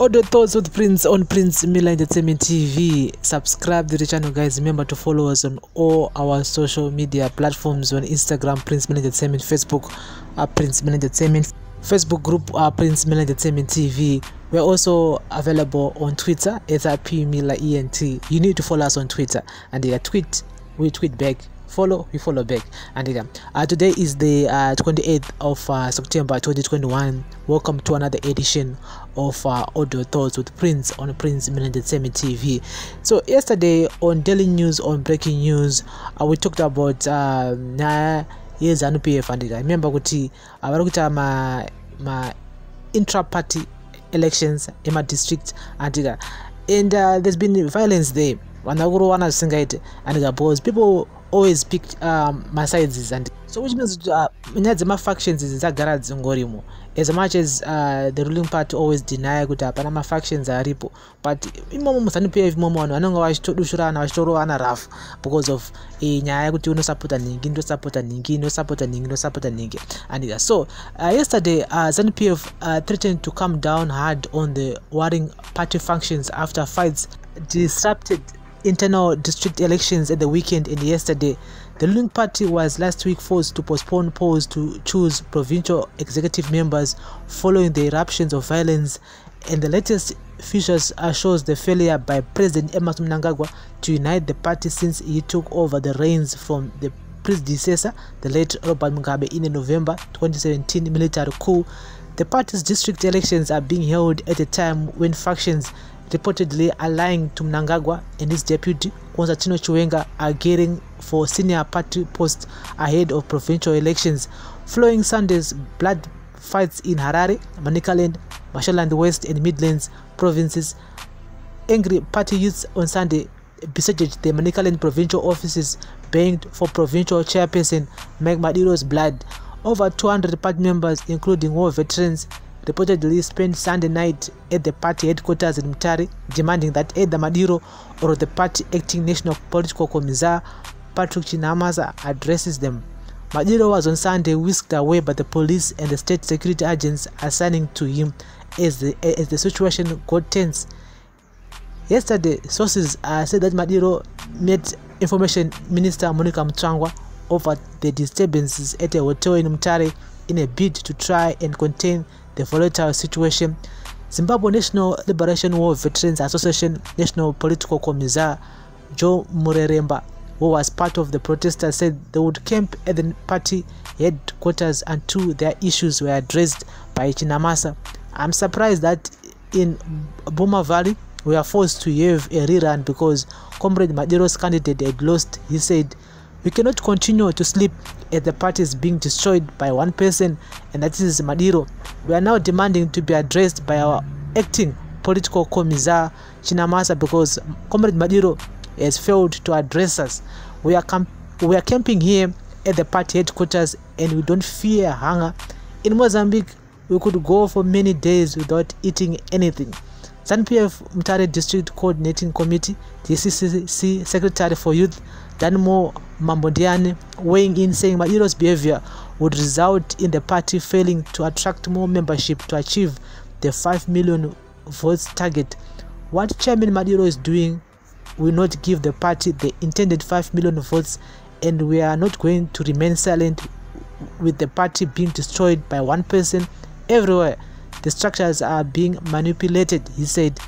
Audio Thoughts with Prince on Prince Miller Entertainment TV. Subscribe to the channel, guys. Remember to follow us on all our social media platforms on Instagram, Prince Miller Entertainment, Facebook, Prince Miller Entertainment, Facebook group, Prince Miller Entertainment TV. We're also available on Twitter, @PMillerENT. You need to follow us on Twitter, and tweet, we tweet back. Follow, we follow back. And today is the 28th of September 2021. Welcome to another edition of Audio Thoughts with Prince on Prince Miller Entertainment TV. So yesterday on Daily News, on Breaking News, we talked about Zanu PF, and remember kuti ma intra-party elections in my district, and there's been violence there. And because people always pick my sides, and so which means my factions is ngorimo. As much as the ruling party always deny good Panama factions are ripo, but because of no support and so yesterday Zanu PF threatened to come down hard on the warring party functions after fights disrupted internal district elections at the weekend. And yesterday, the ruling party was last week forced to postpone polls to choose provincial executive members following the eruptions of violence, and the latest features shows the failure by President Emmerson Mnangagwa to unite the party since he took over the reins from the predecessor, the late Robert Mugabe, in a November 2017 military coup. The party's district elections are being held at a time when factions reportedly allying to Mnangagwa and his deputy Constantino Chiwenga are gearing for senior party posts ahead of provincial elections. Following Sunday's blood fights in Harare, Manicaland, Mashonaland West and Midlands provinces, angry party youths on Sunday besieged the Manicaland provincial offices, begged for provincial chairperson Meg Madiro's blood. Over 200 party members, including war veterans, reportedly spent Sunday night at the party headquarters in Mutare, demanding that either Madiro or the party acting national political commissar Patrick Chinamasa addresses them. Madiro was on Sunday whisked away by the police and the state security agents assigning to him as the situation got tense. Yesterday, sources said that Madiro met Information Minister Monica Mutangwa over the disturbances at a hotel in Mutare in a bid to try and contain the volatile situation. Zimbabwe National Liberation War Veterans Association National Political Commissar Joe Mureremba, who was part of the protesters, said they would camp at the party headquarters until their issues were addressed by Chinamasa. I'm surprised that in Boma Valley we are forced to have a rerun because Comrade Madiro's candidate had lost. He said, "We cannot continue to sleep as the party is being destroyed by one person, and that is Madiro. We are now demanding to be addressed by our acting political commissar Chinamasa because Comrade Madiro has failed to address us. We are camping here at the party headquarters and we don't fear hunger. In Mozambique, we could go for many days without eating anything." Zanu PF Mutare District Coordinating Committee, DCCC Secretary for Youth Danmo Mambondiane, weighing in, saying Madiro's behavior would result in the party failing to attract more membership to achieve the 5 million votes target. What Chairman Madiro is doing will not give the party the intended 5 million votes, and we are not going to remain silent with the party being destroyed by one person everywhere. The structures are being manipulated, he said.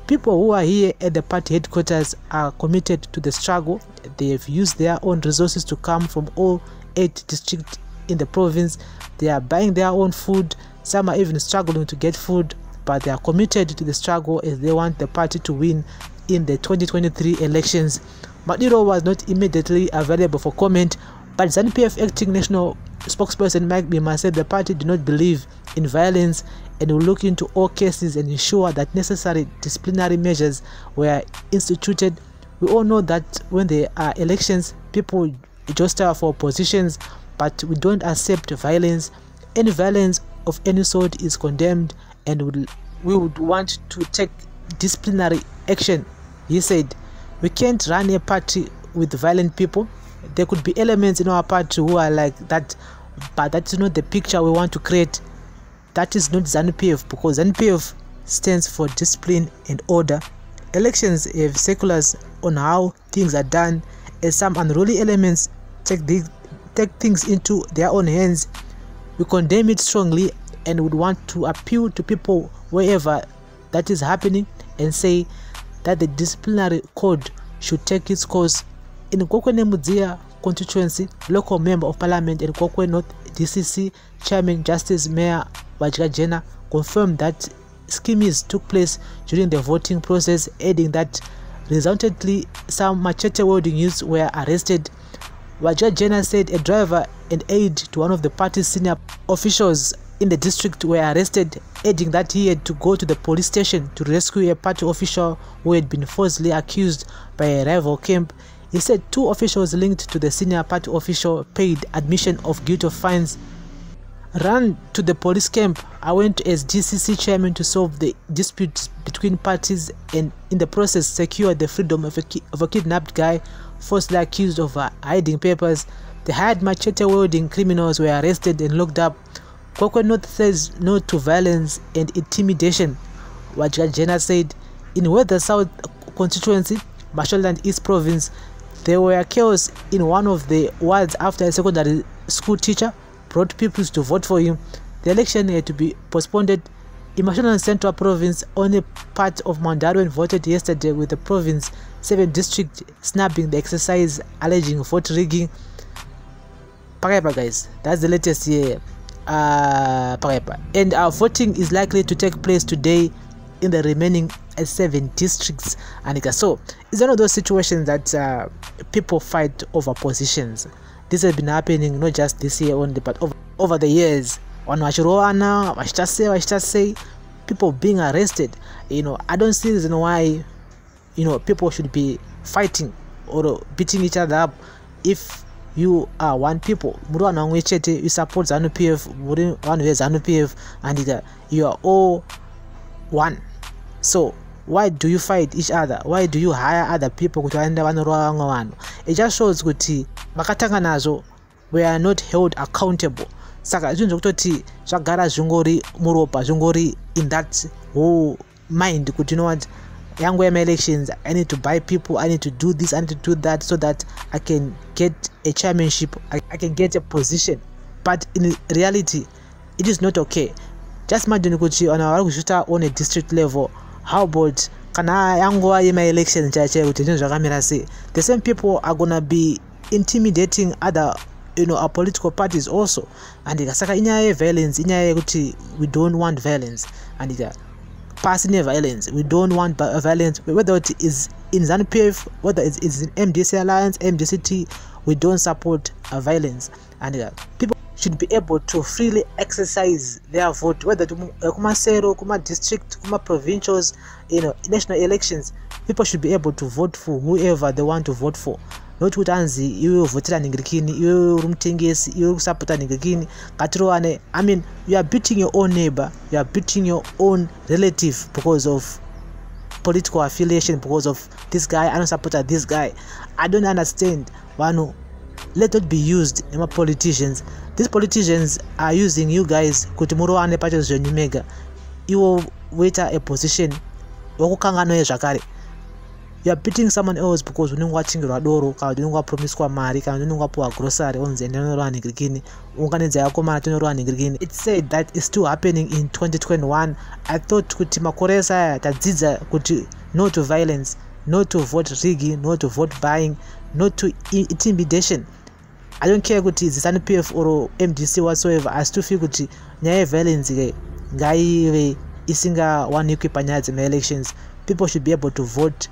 People who are here at the party headquarters are committed to the struggle. They have used their own resources to come from all 8 districts in the province. They are buying their own food. Some are even struggling to get food, but they are committed to the struggle as they want the party to win in the 2023 elections. Madiro was not immediately available for comment, but Zanu PF acting national spokesperson Mike Bima said the party do not believe in violence and will look into all cases and ensure that necessary disciplinary measures were instituted. We all know that when there are elections, people jostle for positions, but we don't accept violence. Any violence of any sort is condemned, and we would want to take disciplinary action, he said. We can't run a party with violent people. There could be elements in our party who are like that, but that's not the picture we want to create. That is not Zanu PF, because Zanu PF stands for discipline and order. Elections have circulars on how things are done, as some unruly elements take things into their own hands. We condemn it strongly and would want to appeal to people wherever that is happening and say that the disciplinary code should take its course. In Gokwe Mudzia constituency, local member of parliament in Gokwe North DCC Chairman Justice Mayor Vachirwisana confirmed that schemes took place during the voting process, adding that resultantly some machete wielding youths were arrested. Vachirwisana said a driver and aide to one of the party's senior officials in the district were arrested, adding that he had to go to the police station to rescue a party official who had been falsely accused by a rival camp. He said 2 officials linked to the senior party official paid admission of guilt of fines. Ran to the police camp, I went as DCC chairman to solve the disputes between parties and in the process secured the freedom of a kidnapped guy falsely accused of hiding papers. The hired machete wielding criminals were arrested and locked up. Gokwe North says no to violence and intimidation. Vachirwisana said in Weather South constituency, Mashonaland East province, there were chaos in one of the wards after a secondary school teacher brought pupils to vote for him. The election had to be postponed. In Mashonaland Central province, only part of Mandarwen voted yesterday, with the province 7 district snapping the exercise alleging vote rigging. Pakaipa guys, that's the latest here. And our voting is likely to take place today in the remaining 7 districts. And so it's one of those situations that people fight over positions. This has been happening not just this year only, but over the years. On Vachirwisana, say people being arrested. I don't see reason why people should be fighting or beating each other up if you are one people. You support Zanu PF, Zanu PF, and you are all one. So why do you fight each other? Why do you hire other people? It just shows kuti makatanga nazo we are not held accountable. Saka zvinhu zvekutoti zvagara zvingori muropa, zvingori in that whole mind kuti you know what, young my elections, I need to buy people, I need to do this, I need to do that, so that I can get a chairmanship, I can get a position. But in reality, it is not okay. Just imagine kuti on a district level, how about kana yangu my elections the same people are gonna be intimidating other our political parties also. And saka inyaye violence, inyaye kuti we don't want violence, and passing violence, we don't want violence, whether it is in Zanu PF, whether it is in MDC Alliance, MDCT, we don't support violence. And people should be able to freely exercise their vote, whether to kuma sero, kuma district, kuma provincials, national elections. People should be able to vote for whoever they want to vote for. Not kuti anzi iwe votera ningirikini, iwe urumtengesi, iwe kusapota ningirikini, katiroane. I mean, you are beating your own neighbor, you are beating your own relative because of political affiliation, because of this guy, I don't support this guy. I don't understand. Vanhu, let it be used in politicians. These politicians are using you guys kuti muroane pacho zvenyumega. Iwo waita a position wakukangano zvakare. You are beating someone else because unenge wachingira doro, kana unenge wapromiswa mari, kana unenge wapuwa grocery onzi ndinonowa ningirikini, unganidza yako mara tinonowa ningirikini. It said that is still happening in 2021. I thought kuti makoresa aya tadzidza kuti no to violence, no to vote rigging, no to vote buying, no to intimidation. I don't care kuti it's Zanu PF or MDC whatsoever. I still feel kuti nyaya violence ngaive isingawanikwi panyaya dzema-elections. People should be able to vote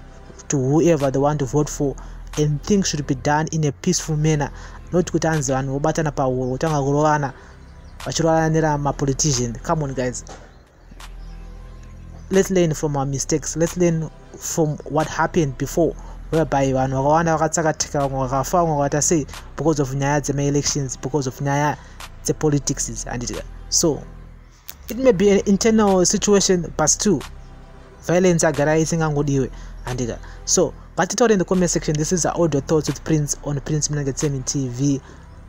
to whoever they want to vote for, and things should be done in a peaceful manner, not kuti anzi vanhu vobatana pahuro kutanga kurovana vachirovanira ma-politician. Come on guys, let's learn from our mistakes, let's learn from what happened before, whereby vanhu vakawanda vakatsakatika, vamwe vakafa, vamwe vakata sei because of nyaya dzema-elections, because of nyaya dzepolitics. And so it may be an internal situation, but still violence agara isingangodiwe. And so but it all in the comment section. This is our audio thoughts with Prince on Prince Mnangetemi TV.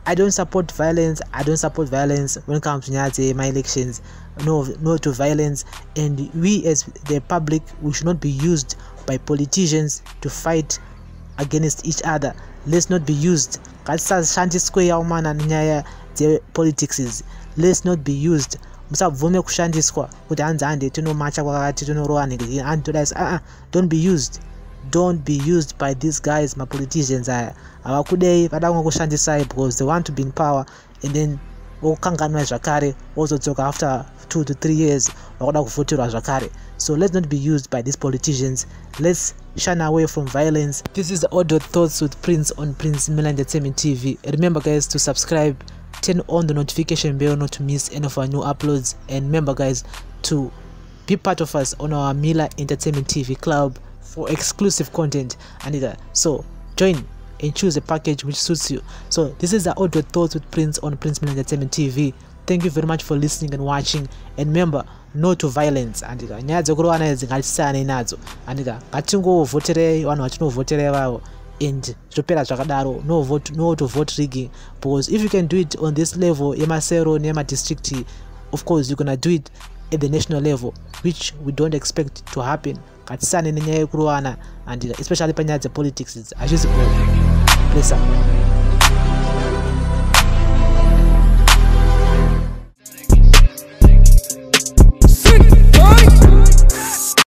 I don't support violence. I don't support violence when it comes to my elections. No to violence. And we as the public, we should not be used by politicians to fight against each other. Let's not be used. Politics. Let's not be used. Musabvume kushandiswa kuti anzande tinomacha kwakati tinorowanike and don't be used. Don't be used by these guys, my politicians. Avakudei vadanga kushandisai because they want to be in power, and then okanganwa zvakare ozodzoka after 2 to 3 years vakuda kuvhoterwa zvakare. So let's not be used by these politicians. Let's shun away from violence. This is the Audio Thoughts with Prince on Prince Miller Entertainment TV. Remember guys to subscribe, turn on the notification bell not to miss any of our new uploads, and remember guys to be part of us on our Miller Entertainment TV club for exclusive content. So join and choose a package which suits you. So this is the Audio Thoughts with Prince on Prince Miller Entertainment TV. Thank you very much for listening and watching, and remember, no to violence. Nyaya dzekurowana idzi ngatisiyane nadzo. Ngatingovoterei vanhu vachinovoterei vavo, and zvopera zvakadaro. No to vote rigging, because if you can do it on this level yemasero neyemadistrict, of course you're gonna do it at the national level, which we don't expect to happen. Ngatisiyane nenyaya yekurowana, and especially panyaya dzepolitics hazvisi good. Bless up.